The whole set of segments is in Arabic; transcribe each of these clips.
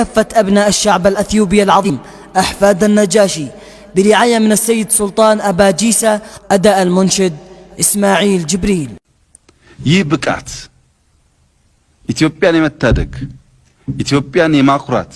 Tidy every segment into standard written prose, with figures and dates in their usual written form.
كافة أبناء الشعب الأثيوبي العظيم أحفاد النجاشي برعاية من السيد سلطان أباجيسة. أداء المنشد إسماعيل جبريل. يبكات ኢትዮጵያን የመታደግ ኢትዮጵያን የማኩራት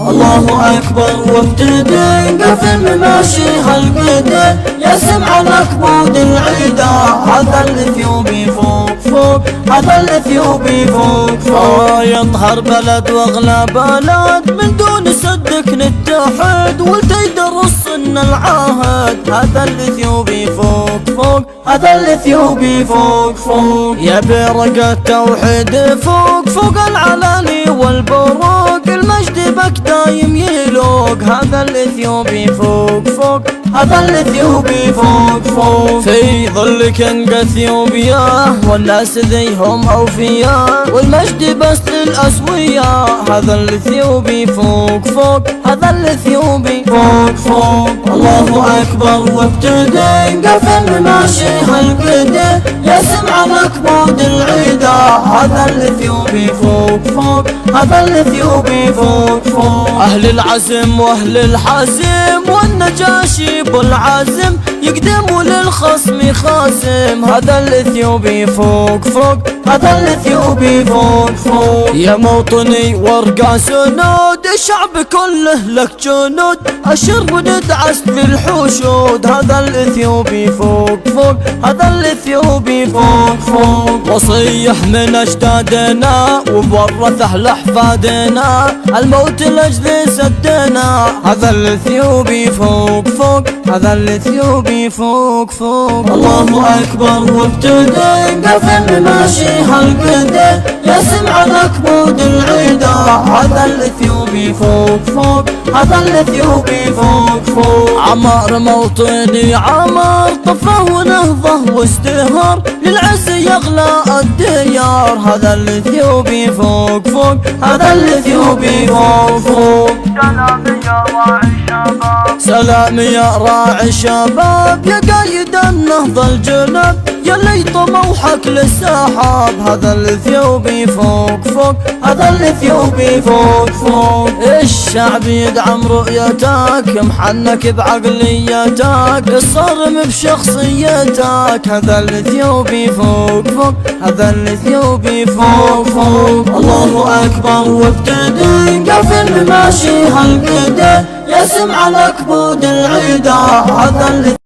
الله أكبر وابتدي قفل ماشي هالقدا يا سمع الأكبود العيدا هذا الإثيوبي فوق فوق هذا الإثيوبي فوق فوق يطهر بلد واغلى بلد من دون صدق نتحد ولتيدرس ان العهد هذا الإثيوبي فوق فوق هذا الإثيوبي فوق فوق يا برق التوحيد فوق فوق العلالي والبروق المجد بك دايم يلوق هذا الإثيوبي فوق فوق هذا الإثيوبي فوق فوق في ظل كنق اثيوبيا والناس ذيهم اوفياء والمجد بس للاسوياء هذا الإثيوبي فوق فوق هذا الإثيوبي فوق فوق الله اكبر وابتدي قفل ماشي هالقدا يا سمع الاكبود العيدا هذا الإثيوبي فوق فوق هذا الإثيوبي فوق فوق اهل العزم واهل الحزم والنجاشي بالعزم يقدموا للخصم خاسم هذا الإثيوبي فوق فوق هذا الإثيوبي فوق فوق يا موطني وارقى سنود الشعب كله لك جنود الشرب ندعس بالحشود هذا الإثيوبي فوق فوق هذا الإثيوبي فوق فوق وصيح من أجدادنا وبورثه لأحفادنا الموت لأجل سدنا هذا الإثيوبي فوق فوق هذا الإثيوبي فوق فوق الله أكبر وابتدي قفل ماشي هالقدا يا سمع الأكبود العيدا هذا الإثيوبي فوق فوق هذا الإثيوبي فوق فوق عمار موطني عمار طفره ونهضه وازدهار للعز يغلى الديار هذا الإثيوبي فوق فوق هذا الإثيوبي فوق فوق سلام يا راعي الشباب يا قايد النهضة الجنب يا اللي طموحك للسحاب هذا الإثيوبي فوق فوق هذا الإثيوبي فوق فوق الشعب يدعم رؤيتك محنك بعقليتك الصارم بشخصيتك هذا الإثيوبي فوق فوق هذا الإثيوبي فوق فوق الله أكبر وابتدي قفل ماشي هالقدا يا سمع الأكبود العيدا هذا